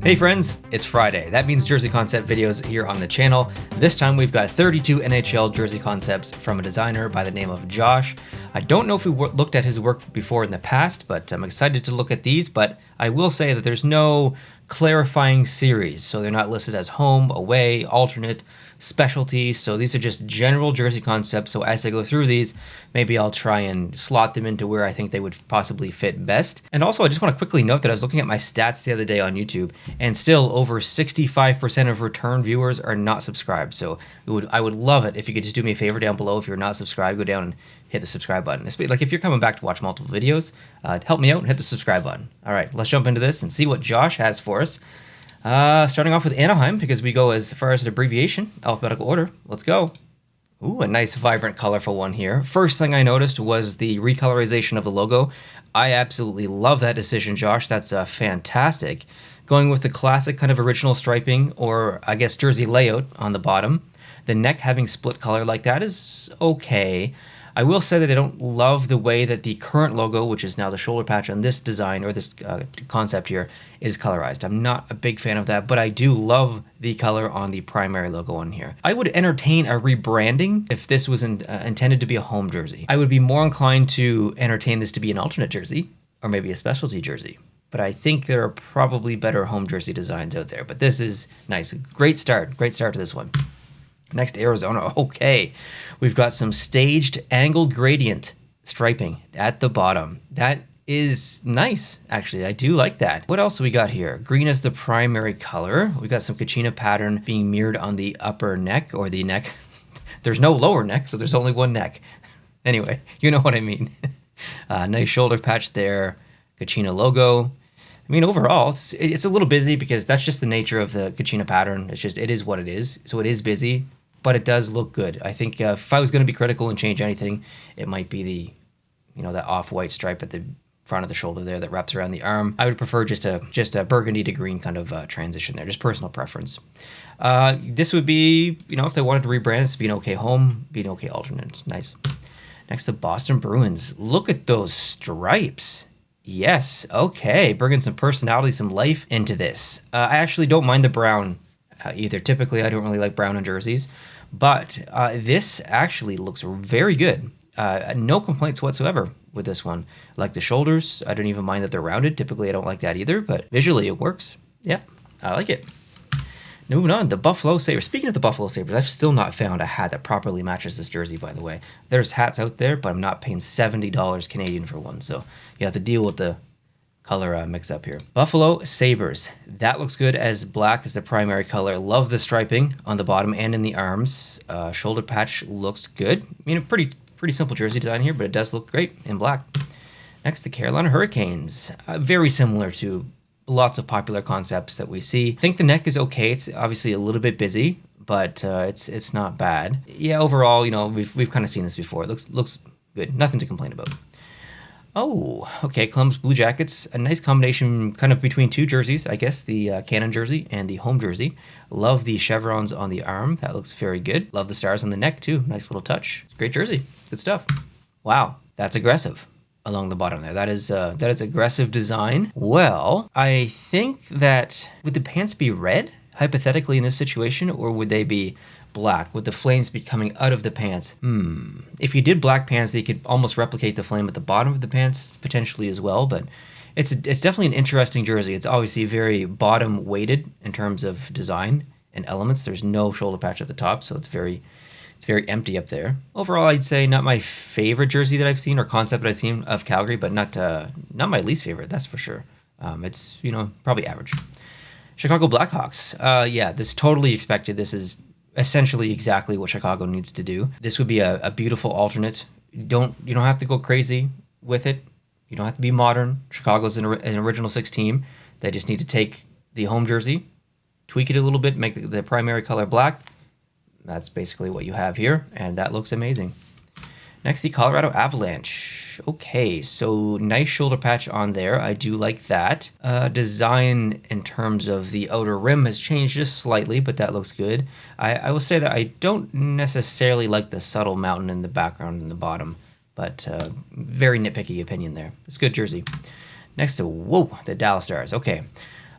Hey friends, it's Friday. That means jersey concept videos here on the channel. This time we've got 32 NHL jersey concepts from a designer by the name of Josh. I don't know if we looked at his work before in the past, but I'm excited to look at these, but I will say that there's no clarifying series, so they're not listed as home, away, alternate, specialty, so these are just general jersey concepts. So as I go through these, maybe I'll try and slot them into where I think they would possibly fit best. And also I just want to quickly note that I was looking at my stats the other day on YouTube, and still over 65% of return viewers are not subscribed. So I would love it if you could just do me a favor down below. If you're not subscribed, go down and hit the subscribe button. Like if you're coming back to watch multiple videos, help me out and hit the subscribe button. All right, let's jump into this and see what Josh has for us. Starting off with Anaheim, because we go as far as an abbreviation, alphabetical order. Let's go. Ooh, a nice, vibrant, colorful one here. First thing I noticed was the recolorization of the logo. I absolutely love that decision, Josh. That's fantastic. Going with the classic kind of original striping, or I guess jersey layout on the bottom. The neck having split color like that is okay. I will say that I don't love the way that the current logo, which is now the shoulder patch on this design or this concept here, is colorized. I'm not a big fan of that, but I do love the color on the primary logo on here. I would entertain a rebranding if this was intended to be a home jersey. I would be more inclined to entertain this to be an alternate jersey or maybe a specialty jersey. But I think there are probably better home jersey designs out there. But this is nice. Great start to this one. Next, Arizona. Okay, we've got some staged angled gradient striping at the bottom. That is nice, actually. I do like that. What else do we got here? Green is the primary color. We got some Kachina pattern being mirrored on the upper neck, or the neck. There's no lower neck, so there's only one neck. Anyway, you know what I mean. Nice shoulder patch there. Kachina logo. I mean, overall, it's a little busy because that's just the nature of the Kachina pattern. It is what it is. So it is busy, but it does look good. I think if I was going to be critical and change anything, it might be that off-white stripe at the front of the shoulder there that wraps around the arm. I would prefer just a burgundy to green kind of transition there, just personal preference. This would be, if they wanted to rebrand this, be an okay home, be an okay alternate. Nice. Next, the Boston Bruins. Look at those stripes. Yes, okay, bringing some personality, some life into this. I actually don't mind the brown either. Typically, I don't really like brown in jerseys, but this actually looks very good. No complaints whatsoever with this one. Like the shoulders, I don't even mind that they're rounded. Typically, I don't like that either, but visually it works. Yeah, I like it. Moving on, the Buffalo Sabres. Speaking of the Buffalo Sabres, I've still not found a hat that properly matches this jersey, by the way. There's hats out there, but I'm not paying $70 Canadian for one, so you have to deal with the color mix-up here. Buffalo Sabres. That looks good as black as the primary color. Love the striping on the bottom and in the arms. Shoulder patch looks good. I mean, a pretty simple jersey design here, but it does look great in black. Next, the Carolina Hurricanes. Very similar to lots of popular concepts that we see. I think the neck is okay. It's obviously a little bit busy, but it's not bad. Yeah, overall, we've kind of seen this before. It looks good. Nothing to complain about. Oh, okay. Columbus Blue Jackets. A nice combination kind of between two jerseys, I guess. The Cannon jersey and the home jersey. Love the chevrons on the arm. That looks very good. Love the stars on the neck, too. Nice little touch. Great jersey. Good stuff. Wow, that's aggressive. Along the bottom there. That is aggressive design. Well, I think that would the pants be red, hypothetically, in this situation, or would they be black? Would the flames be coming out of the pants? If you did black pants, they could almost replicate the flame at the bottom of the pants, potentially as well, but it's definitely an interesting jersey. It's obviously very bottom weighted in terms of design and elements. There's no shoulder patch at the top, so it's very empty up there. Overall, I'd say not my favorite jersey that I've seen or concept that I've seen of Calgary, but not my least favorite, that's for sure. It's, probably average. Chicago Blackhawks. Yeah, this totally expected. This is essentially exactly what Chicago needs to do. This would be a beautiful alternate. You don't have to go crazy with it. You don't have to be modern. Chicago's an original six team. They just need to take the home jersey, tweak it a little bit, make the primary color black. That's basically what you have here, and that looks amazing. Next, the Colorado Avalanche. Okay, so nice shoulder patch on there. I do like that. Design in terms of the outer rim has changed just slightly, but that looks good. I will say that I don't necessarily like the subtle mountain in the background and the bottom, but very nitpicky opinion there. It's a good jersey. Next to, the Dallas Stars. Okay.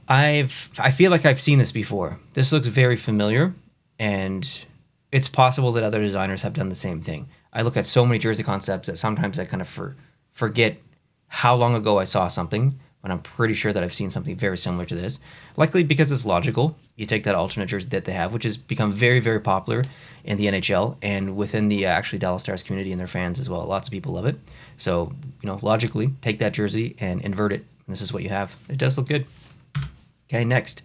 I feel like I've seen this before. This looks very familiar, and it's possible that other designers have done the same thing. I look at so many jersey concepts that sometimes I kind of forget how long ago I saw something, but I'm pretty sure that I've seen something very similar to this. Likely because it's logical. You take that alternate jersey that they have, which has become very, very popular in the NHL and within the actually Dallas Stars community and their fans as well. Lots of people love it. So, logically, take that jersey and invert it. And this is what you have. It does look good. Okay, next.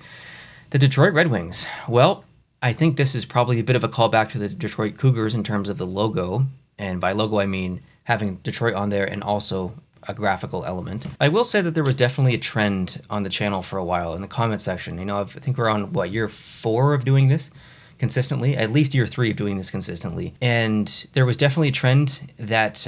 The Detroit Red Wings. Well, I think this is probably a bit of a callback to the Detroit Cougars in terms of the logo. And by logo, I mean having Detroit on there and also a graphical element. I will say that there was definitely a trend on the channel for a while in the comment section. I think we're on, year 4 of doing this consistently, at least year 3 of doing this consistently. And there was definitely a trend that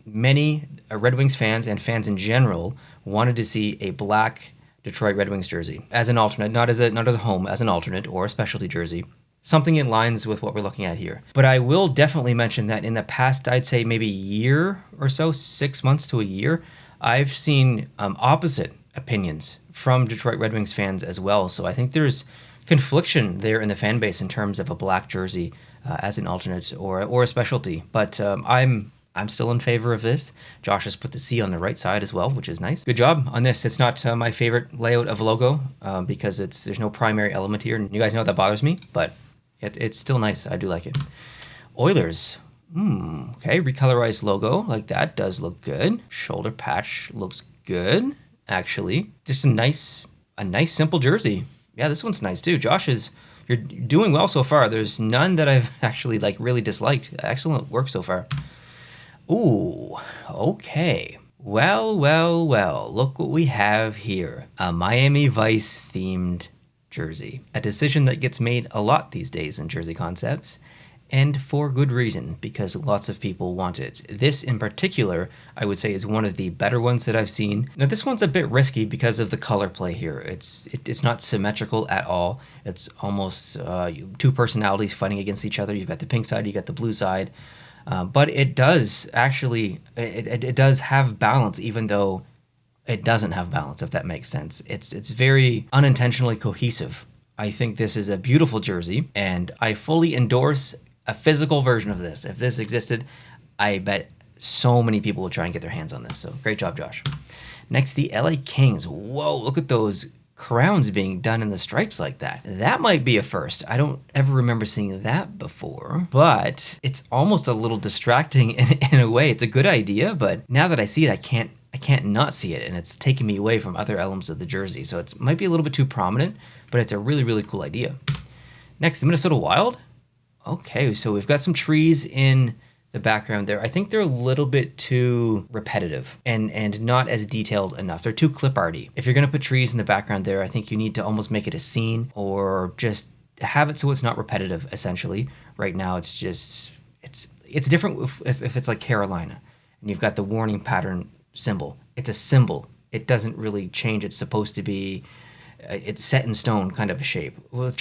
many Red Wings fans and fans in general wanted to see a black Detroit Red Wings jersey as an alternate, not as a home, as an alternate or a specialty jersey. Something in lines with what we're looking at here. But I will definitely mention that in the past, I'd say maybe a year or so, 6 months to a year, I've seen opposite opinions from Detroit Red Wings fans as well. So I think there's confliction there in the fan base in terms of a black jersey as an alternate or a specialty. But I'm still in favor of this. Josh has put the C on the right side as well, which is nice. Good job on this. It's not my favorite layout of a logo because there's no primary element here. And you guys know that bothers me, but it's still nice. I do like it. Oilers. Okay, recolorized logo like that does look good. Shoulder patch looks good, actually. Just a nice simple jersey. Yeah, this one's nice too. Josh, you're doing well so far. There's none that I've actually really disliked. Excellent work so far. Ooh, okay. Well, look what we have here. A Miami Vice themed jersey. A decision that gets made a lot these days in jersey concepts, and for good reason, because lots of people want it. This in particular, I would say, is one of the better ones that I've seen. Now, this one's a bit risky because of the color play here. It's not symmetrical at all. It's almost two personalities fighting against each other. You've got the pink side, you got the blue side. But it does actually, it does have balance, even though it doesn't have balance, if that makes sense. It's very unintentionally cohesive. I think this is a beautiful jersey, and I fully endorse a physical version of this. If this existed, I bet so many people would try and get their hands on this. So great job, Josh. Next, the LA Kings. Whoa, look at those crowns being done in the stripes like that. That might be a first. I don't ever remember seeing that before, but it's almost a little distracting in a way. It's a good idea, but now that I see it, I can't not see it, and it's taking me away from other elements of the jersey. So it might be a little bit too prominent, but it's a really, really cool idea. Next, the Minnesota Wild. Okay, so we've got some trees in the background there. I think they're a little bit too repetitive and not as detailed enough. They're too clip arty. If you're gonna put trees in the background there, I think you need to almost make it a scene or just have it so it's not repetitive, essentially. Right now, it's just, it's different if it's like Carolina and you've got the warning pattern symbol. It's a symbol. It doesn't really change. It's supposed to be, it's set in stone kind of a shape. Well,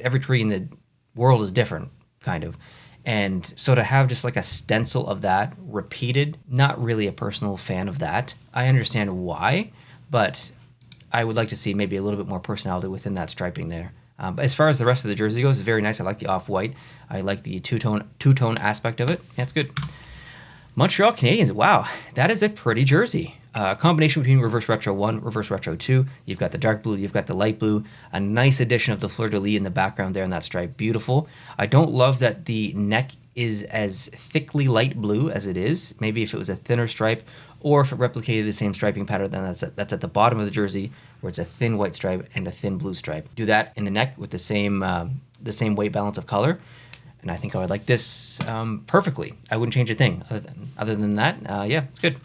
every tree in the world is different, kind of. And so to have just like a stencil of that repeated, not really a personal fan of that. I understand why, but I would like to see maybe a little bit more personality within that striping there. But as far as the rest of the jersey goes, it's very nice. I like the off-white. I like the two-tone aspect of it. That's good. Montreal Canadiens. Wow, that is a pretty jersey. A combination between Reverse Retro 1, Reverse Retro 2. You've got the dark blue, you've got the light blue. A nice addition of the fleur-de-lis in the background there in that stripe. Beautiful. I don't love that the neck is as thickly light blue as it is. Maybe if it was a thinner stripe, or if it replicated the same striping pattern, then that's at the bottom of the jersey, where it's a thin white stripe and a thin blue stripe. Do that in the neck with the same weight balance of color. And I think I would like this perfectly. I wouldn't change a thing. Other than that, yeah, it's good.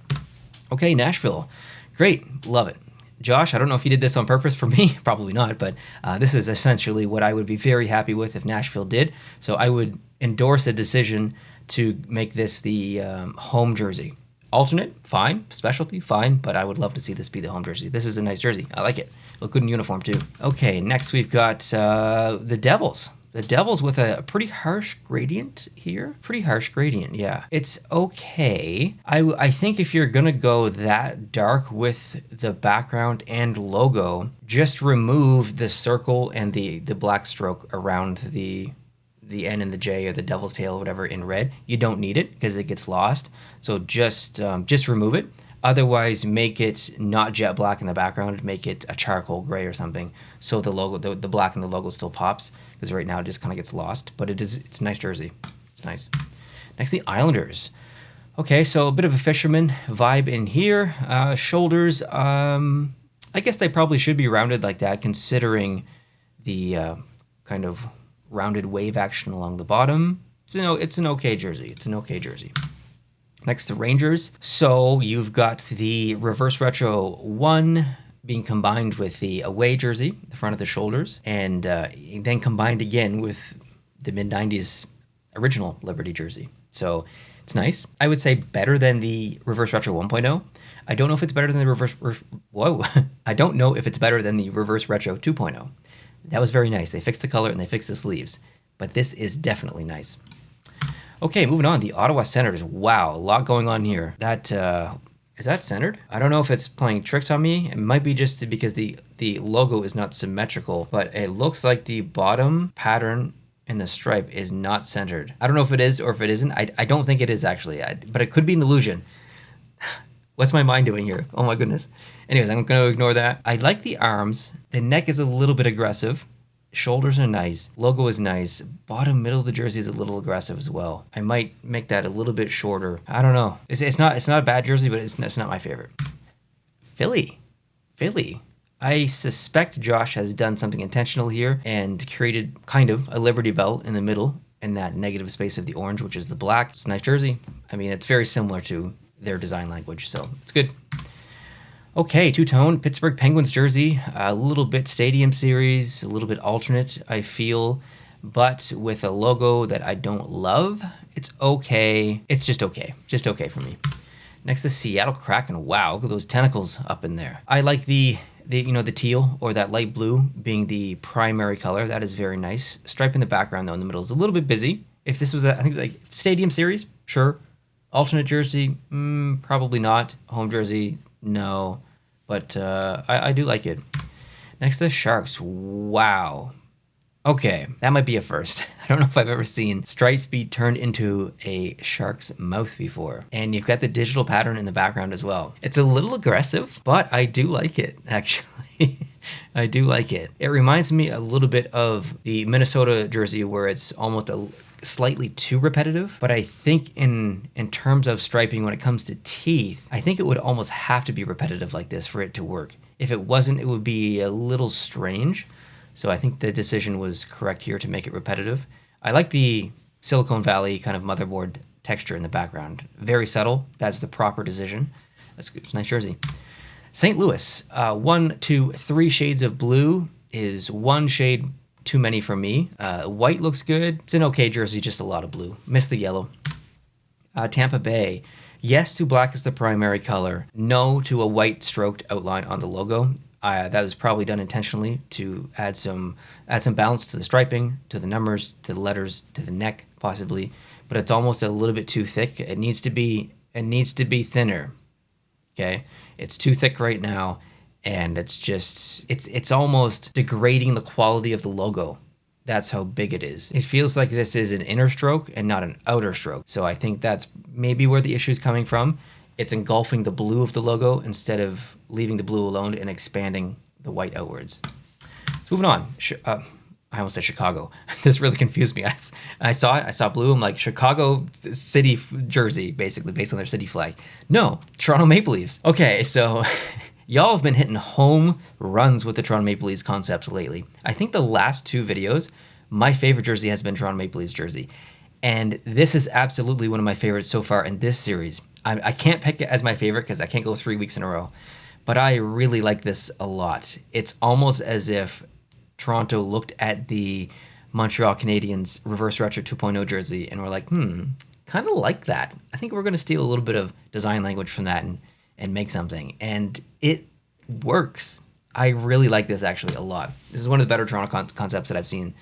Okay, Nashville. Great. Love it. Josh, I don't know if you did this on purpose for me. Probably not, but this is essentially what I would be very happy with if Nashville did. So I would endorse a decision to make this the home jersey. Alternate, fine. Specialty, fine. But I would love to see this be the home jersey. This is a nice jersey. I like it. Look good in uniform, too. Okay, next we've got the Devils. The Devils with a pretty harsh gradient here. Pretty harsh gradient, yeah. It's okay. I think if you're gonna go that dark with the background and logo, just remove the circle and the black stroke around the N and the J or the devil's tail or whatever in red. You don't need it because it gets lost. So just remove it. Otherwise, make it not jet black in the background. Make it a charcoal gray or something. So the logo, the black in the logo still pops. Because right now it just kind of gets lost. But it's a nice jersey. It's nice. Next, the Islanders. Okay, so a bit of a fisherman vibe in here. Shoulders, I guess they probably should be rounded like that, considering the kind of rounded wave action along the bottom. It's an okay jersey. It's an okay jersey. Next, the Rangers. So you've got the reverse retro 1 being combined with the away jersey, the front of the shoulders, and then combined again with the mid-90s original Liberty jersey. So it's nice. I would say better than the reverse retro 1.0. I don't know if it's better than the I don't know if it's better than the reverse retro 2.0. That was very nice. They fixed the color and they fixed the sleeves. But this is definitely nice. Okay, moving on. The Ottawa Senators. Wow, a lot going on here. That is that centered? I don't know if it's playing tricks on me. It might be just because the logo is not symmetrical, but it looks like the bottom pattern in the stripe is not centered. I don't know if it is or if it isn't. I don't think it is actually, but it could be an illusion. What's my mind doing here? Oh my goodness. Anyways, I'm going to ignore that. I like the arms. The neck is a little bit aggressive. Shoulders are nice. Logo is nice. Bottom middle of the jersey is a little aggressive as well. I might make that a little bit shorter. I don't know. It's not a bad jersey, but it's not my favorite. Philly. I suspect Josh has done something intentional here and created kind of a Liberty Bell in the middle in that negative space of the orange, which is the black. It's a nice jersey. I mean, it's very similar to their design language, so it's good. Okay, two-tone Pittsburgh Penguins jersey, a little bit Stadium Series, a little bit alternate, I feel, but with a logo that I don't love. It's okay. It's just okay for me. Next, the Seattle Kraken. Wow, look at those tentacles up in there. I like the teal or that light blue being the primary color. That is very nice. Stripe in the background though in the middle is a little bit busy. If this was I think like Stadium Series, sure. Alternate jersey, probably not. Home jersey, no. But I do like it. Next, the Sharks. Wow. Okay, that might be a first. I don't know if I've ever seen stripes be turned into a shark's mouth before. And you've got the digital pattern in the background as well. It's a little aggressive, but I do like it, actually. I do like it. It reminds me a little bit of the Minnesota jersey where it's almost slightly too repetitive, but I think in terms of striping when it comes to teeth, I think it would almost have to be repetitive like this for it to work. If it wasn't, it would be a little strange. So I think the decision was correct here to make it repetitive. I like the Silicon Valley kind of motherboard texture in the background. Very subtle. That's the proper decision. That's good. It's a nice jersey. St. Louis, 1, 2, 3 shades of blue is one shade too many for me. White looks good. It's an okay jersey, just a lot of blue. Miss the yellow. Tampa Bay. Yes to black as the primary color. No to a white stroked outline on the logo. That was probably done intentionally to add some balance to the striping, to the numbers, to the letters, to the neck possibly. But it's almost a little bit too thick. It needs to be thinner. Okay, it's too thick right now. And it's almost degrading the quality of the logo. That's how big it is. It feels like this is an inner stroke and not an outer stroke. So I think that's maybe where the issue is coming from. It's engulfing the blue of the logo instead of leaving the blue alone and expanding the white outwards. Moving on. I almost said Chicago. This really confused me. I saw it. I saw blue. I'm like, Chicago city jersey, basically, based on their city flag. No, Toronto Maple Leafs. Okay, so... Y'all have been hitting home runs with the Toronto Maple Leafs concepts lately. I think the last 2 videos, my favorite jersey has been Toronto Maple Leafs jersey. And this is absolutely one of my favorites so far in this series. I can't pick it as my favorite because I can't go 3 weeks in a row. But I really like this a lot. It's almost as if Toronto looked at the Montreal Canadiens reverse retro 2.0 jersey and were like, kind of like that. I think we're going to steal a little bit of design language from that and make something. And it works. I really like this actually a lot. This is one of the better Toronto concepts that I've seen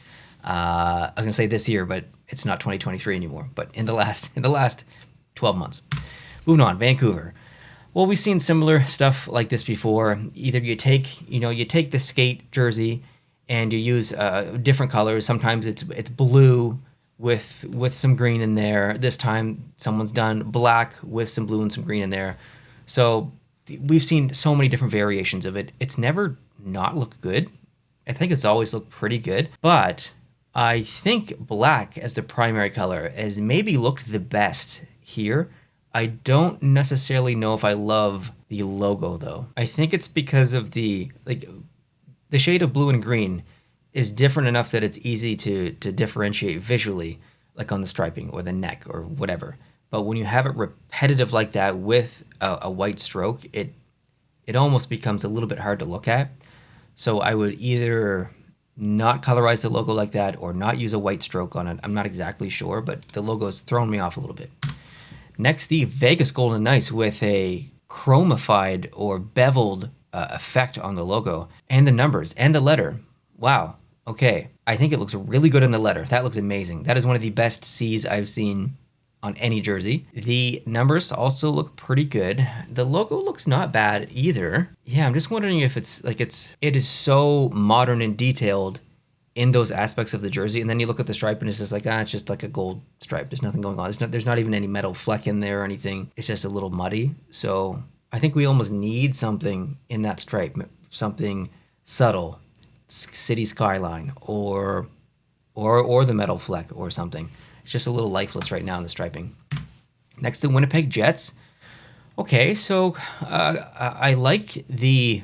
I was gonna say this year, but it's not 2023 anymore. But in the last 12 months. Moving on, Vancouver. Well, we've seen similar stuff like this before. Either you take the skate jersey and you use different colors. Sometimes it's blue with some green in there. This time someone's done black with some blue and some green in there. So we've seen so many different variations of it. It's never not looked good. I think it's always looked pretty good. But I think black as the primary color has maybe looked the best here. I don't necessarily know if I love the logo though. I think it's because of the shade of blue and green is different enough that it's easy to differentiate visually, like on the striping or the neck or whatever. But when you have it repetitive like that with a white stroke, it almost becomes a little bit hard to look at. So I would either not colorize the logo like that or not use a white stroke on it. I'm not exactly sure, but the logo's thrown me off a little bit. Next, the Vegas Golden Knights with a chromified or beveled effect on the logo and the numbers and the letter. Wow. Okay. I think it looks really good in the letter. That looks amazing. That is one of the best C's I've seen on any jersey. The numbers also look pretty good. The logo looks not bad either. Yeah, I'm just wondering if it is so modern and detailed in those aspects of the jersey, and then you look at the stripe and it's just like, it's just like a gold stripe. There's nothing going on. There's not even any metal fleck in there or anything. It's just a little muddy. So I think we almost need something in that stripe, something subtle, city skyline, or the metal fleck or something. It's just a little lifeless right now in the striping. Next, the Winnipeg Jets. Okay, so I like the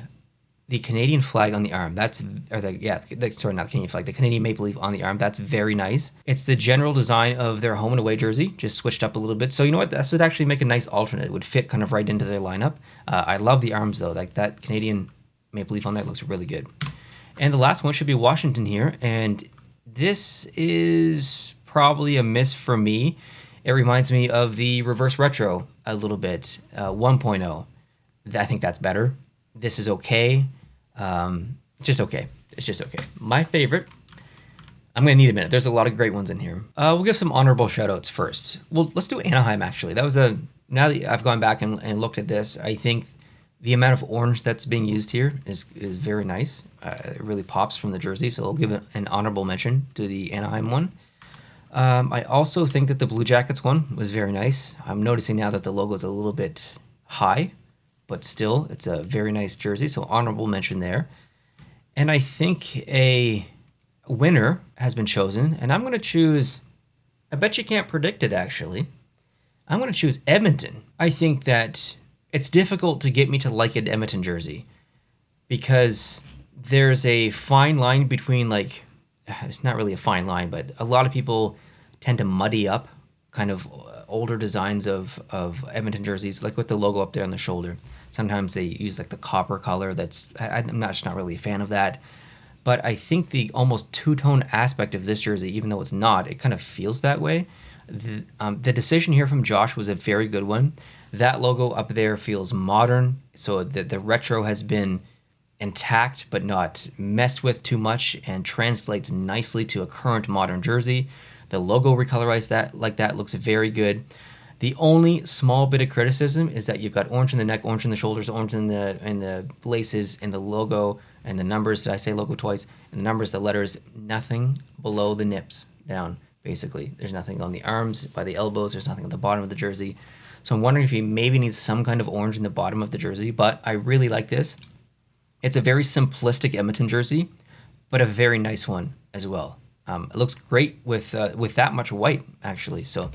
Canadian flag on the arm. Not the Canadian flag, the Canadian maple leaf on the arm. That's very nice. It's the general design of their home and away jersey, just switched up a little bit. So you know what? This would actually make a nice alternate. It would fit kind of right into their lineup. I love the arms though. Like that Canadian maple leaf on there looks really good. And the last one should be Washington here. And this is probably a miss for me. It reminds me of the reverse retro a little bit, 1.0. I think that's better. This is okay. It's just okay. It's just okay. My favorite, I'm going to need a minute. There's a lot of great ones in here. We'll give some honorable shout-outs first. Well, let's do Anaheim, actually. Now that I've gone back and looked at this, I think the amount of orange that's being used here is very nice. It really pops from the jersey, so I'll give it an honorable mention to the Anaheim one. I also think that the Blue Jackets one was very nice. I'm noticing now that the logo is a little bit high, but still, it's a very nice jersey, so honorable mention there. And I think a winner has been chosen, and I'm going to choose, I bet you can't predict it actually, I'm going to choose Edmonton. I think that it's difficult to get me to like an Edmonton jersey because there's a fine line between it's not really a fine line, but a lot of people tend to muddy up kind of older designs of Edmonton jerseys, like with the logo up there on the shoulder. Sometimes they use like the copper color. I'm not really a fan of that. But I think the almost two-tone aspect of this jersey, even though it's not, it kind of feels that way. The decision here from Josh was a very good one. That logo up there feels modern, so the retro has been intact but not messed with too much and translates nicely to a current modern jersey. The logo recolorized that looks very good. The only small bit of criticism is that you've got orange in the neck, orange in the shoulders, orange in the laces, in the logo, and the numbers. Did I say logo twice? And the numbers, the letters, nothing below the nips down, basically. There's nothing on the arms, by the elbows. There's nothing on the bottom of the jersey. So I'm wondering if he maybe needs some kind of orange in the bottom of the jersey, but I really like this. It's a very simplistic Edmonton jersey, but a very nice one as well. It looks great with that much white, actually. So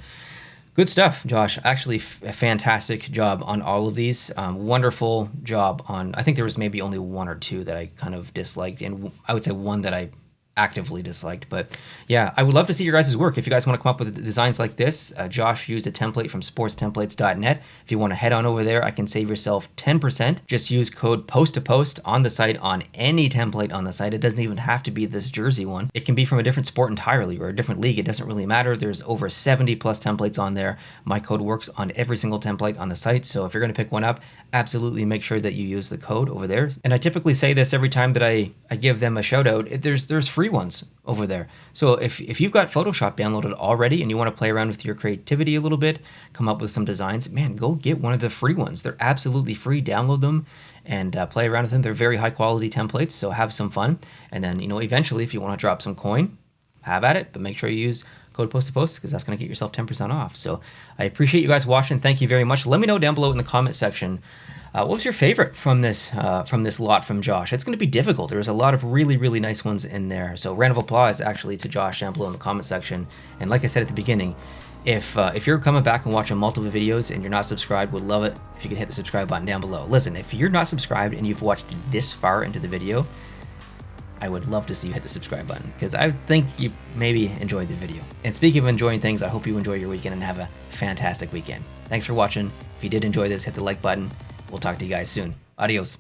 good stuff, Josh. Actually, a fantastic job on all of these. Wonderful job on, I think there was maybe only one or two that I kind of disliked, and I would say one that I actively disliked. But yeah, I would love to see your guys' work. If you guys want to come up with designs like this, Josh used a template from sportstemplates.net. If you want to head on over there, I can save yourself 10%. Just use code post-to-post on the site on any template on the site. It doesn't even have to be this jersey one. It can be from a different sport entirely or a different league. It doesn't really matter. There's over 70 plus templates on there. My code works on every single template on the site. So if you're going to pick one up, absolutely make sure that you use the code over there. And I typically say this every time that I give them a shout out. There's free free ones over there. So if you've got Photoshop downloaded already and you want to play around with your creativity a little bit, come up with some designs, man, go get one of the free ones. They're absolutely free. Download them and play around with them. They're very high quality templates, so have some fun. And then, eventually if you want to drop some coin, have at it, but make sure you use code post to post because that's going to get yourself 10% off. So I appreciate you guys watching. Thank you very much. Let me know down below in the comment section, what was your favorite from this lot from Josh? It's going to be difficult. There's a lot of really, really nice ones in there. So round of applause actually to Josh down below in the comment section. And like I said at the beginning, if you're coming back and watching multiple videos and you're not subscribed, would love it if you could hit the subscribe button down below. Listen, if you're not subscribed and you've watched this far into the video, I would love to see you hit the subscribe button because I think you maybe enjoyed the video. And speaking of enjoying things, I hope you enjoy your weekend and have a fantastic weekend. Thanks for watching. If you did enjoy this, hit the like button. We'll talk to you guys soon. Adios.